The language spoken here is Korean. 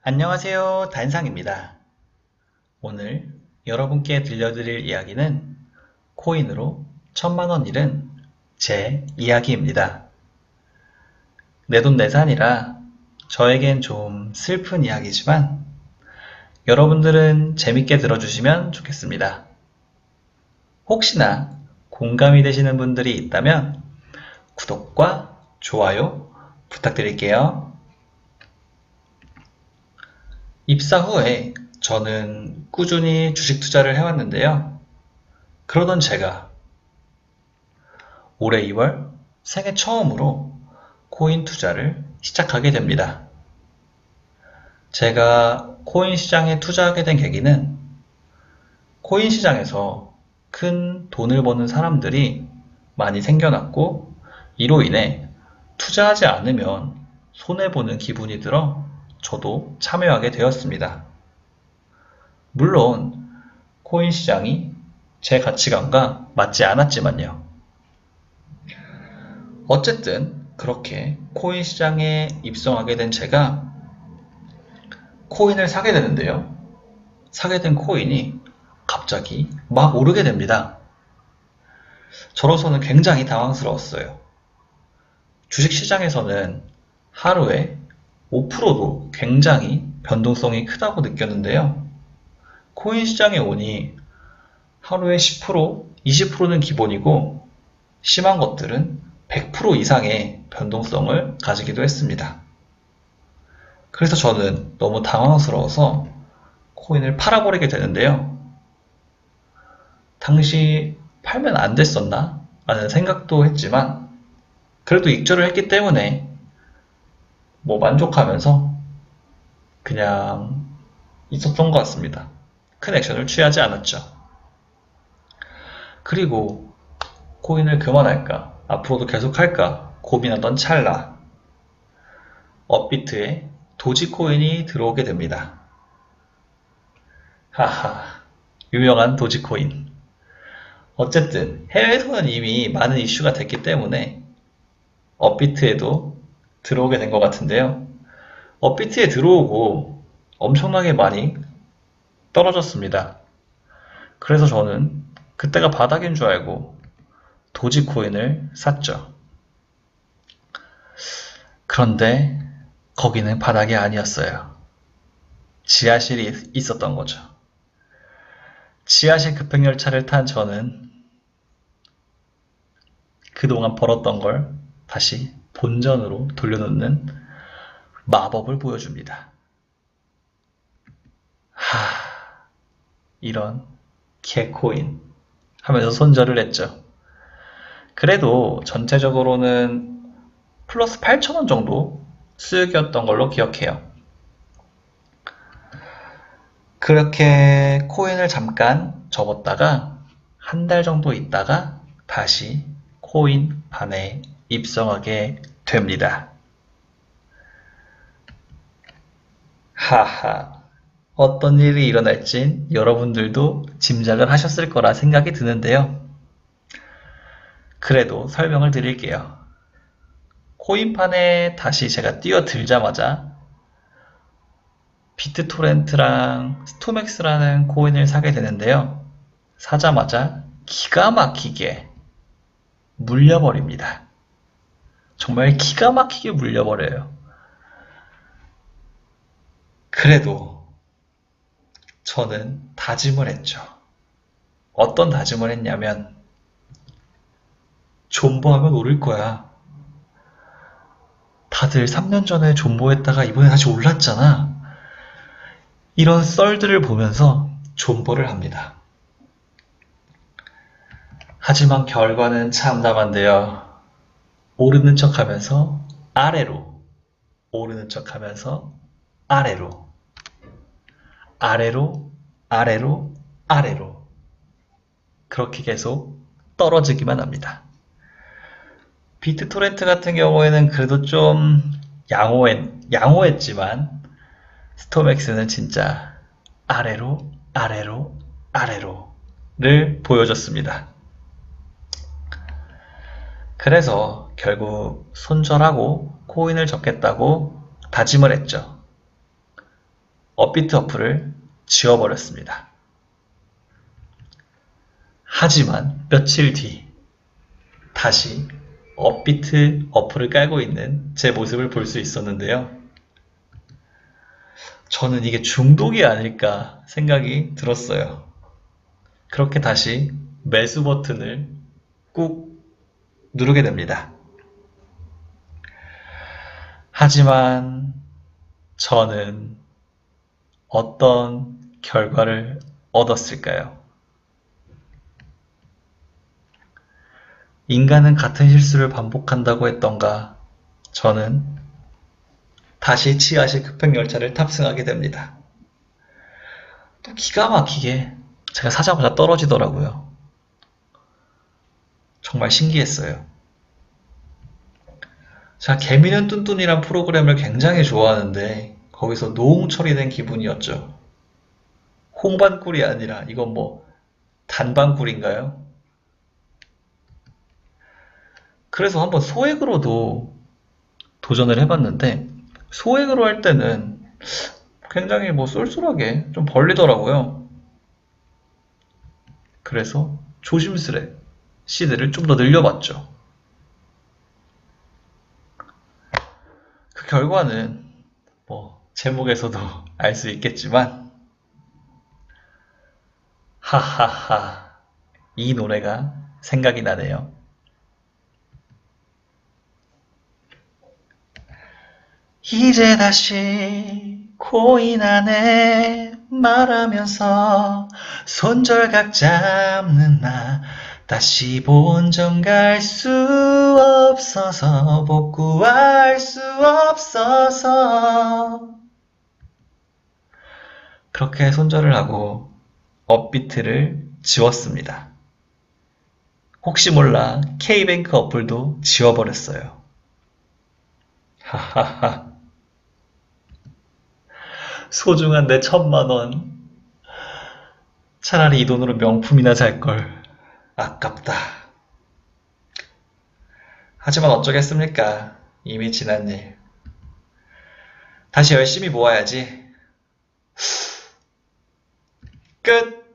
안녕하세요. 단상입니다. 오늘 여러분께 들려드릴 이야기는 코인으로 1000만원 잃은 제 이야기입니다. 내돈내산이라 저에겐 좀 슬픈 이야기지만 여러분들은 재밌게 들어주시면 좋겠습니다. 혹시나 공감이 되시는 분들이 있다면 구독과 좋아요 부탁드릴게요. 입사 후에 저는 꾸준히 주식 투자를 해왔는데요. 그러던 제가 올해 2월 생애 처음으로 코인 투자를 시작하게 됩니다. 제가 코인 시장에 투자하게 된 계기는 코인 시장에서 큰 돈을 버는 사람들이 많이 생겨났고 이로 인해 투자하지 않으면 손해보는 기분이 들어 저도 참여하게 되었습니다. 물론 코인 시장이 제 가치관과 맞지 않았지만요. 어쨌든 그렇게 코인 시장에 입성하게 된 제가 코인을 사게 되는데요. 사게 된 코인이 갑자기 막 오르게 됩니다. 저로서는 굉장히 당황스러웠어요. 주식시장에서는 하루에 5%도 굉장히 변동성이 크다고 느꼈는데요. 코인 시장에 오니 하루에 10%, 20%는 기본이고 심한 것들은 100% 이상의 변동성을 가지기도 했습니다. 그래서 저는 너무 당황스러워서 코인을 팔아버리게 되는데요. 당시 팔면 안 됐었나? 라는 생각도 했지만 그래도 익절을 했기 때문에 만족하면서 그냥 있었던 것 같습니다. 큰 액션을 취하지 않았죠. 그리고 코인을 그만할까? 앞으로도 계속할까? 고민하던 찰나 업비트에 도지코인이 들어오게 됩니다. 하하, 유명한 도지코인. 어쨌든 해외에서는 이미 많은 이슈가 됐기 때문에 업비트에도 들어오게 된 것 같은데요. 업비트에 들어오고 엄청나게 많이 떨어졌습니다. 그래서 저는 그때가 바닥인 줄 알고 도지코인을 샀죠. 그런데 거기는 바닥이 아니었어요. 지하실이 있었던 거죠. 지하실 급행열차를 탄 저는 그동안 벌었던 걸 다시 본전으로 돌려놓는 마법을 보여줍니다. 이런 개코인 하면서 손절을 했죠. 그래도 전체적으로는 플러스 8,000원 정도 수익이었던 걸로 기억해요. 그렇게 코인을 잠깐 접었다가 한 달 정도 있다가 다시 코인 반에 입성하게 됩니다. 하하, 어떤 일이 일어날진 여러분들도 짐작을 하셨을 거라 생각이 드는데요. 그래도 설명을 드릴게요. 코인판에 다시 제가 뛰어들자마자 비트토렌트랑 스토맥스라는 코인을 사게 되는데요. 사자마자 기가 막히게 물려버립니다. 정말 기가 막히게 물려버려요. 그래도 저는 다짐을 했죠. 어떤 다짐을 했냐면 존버하면 오를 거야. 다들 3년 전에 존버했다가 이번에 다시 올랐잖아. 이런 썰들을 보면서 존버를 합니다. 하지만 결과는 참담한데요. 오르는 척하면서 아래로, 오르는 척하면서 아래로, 아래로, 아래로, 아래로 그렇게 계속 떨어지기만 합니다. 비트토렌트 같은 경우에는 그래도 좀 양호했지만 스톰엑스는 진짜 아래로, 아래로, 아래로를 보여줬습니다. 그래서 결국 손절하고 코인을 접겠다고 다짐을 했죠. 업비트 어플을 지워버렸습니다. 하지만 며칠 뒤 다시 업비트 어플을 깔고 있는 제 모습을 볼 수 있었는데요. 저는 이게 중독이 아닐까 생각이 들었어요. 그렇게 다시 매수 버튼을 꾹 누르게 됩니다. 하지만 저는 어떤 결과를 얻었을까요? 인간은 같은 실수를 반복한다고 했던가, 저는 다시 치아식 흡행열차를 탑승하게 됩니다. 또 기가 막히게 제가 사자마자 떨어지더라고요. 정말 신기했어요. 제가 개미는 뚠뚠이란 프로그램을 굉장히 좋아하는데 거기서 노홍 처리된 기분이었죠. 홍반꿀이 아니라 이건 뭐 단반꿀인가요? 그래서 한번 소액으로도 도전을 해봤는데 소액으로 할 때는 굉장히 뭐 쏠쏠하게 좀 벌리더라고요. 그래서 조심스레 시드를 좀 더 늘려봤죠. 그 결과는 뭐 제목에서도 알 수 있겠지만 하하하 이 노래가 생각이 나네요. 이제 다시 코인 안에 말하면서 손절각 잡는 나 다시 본점 갈 수 없어서 복구할 수 없어서 그렇게 손절을 하고 업비트를 지웠습니다. 혹시 몰라 K뱅크 어플도 지워버렸어요. 하하하 소중한 내 1,000만원 차라리 이 돈으로 명품이나 살걸 아깝다. 하지만 어쩌겠습니까? 이미 지난 일. 다시 열심히 모아야지. 끝!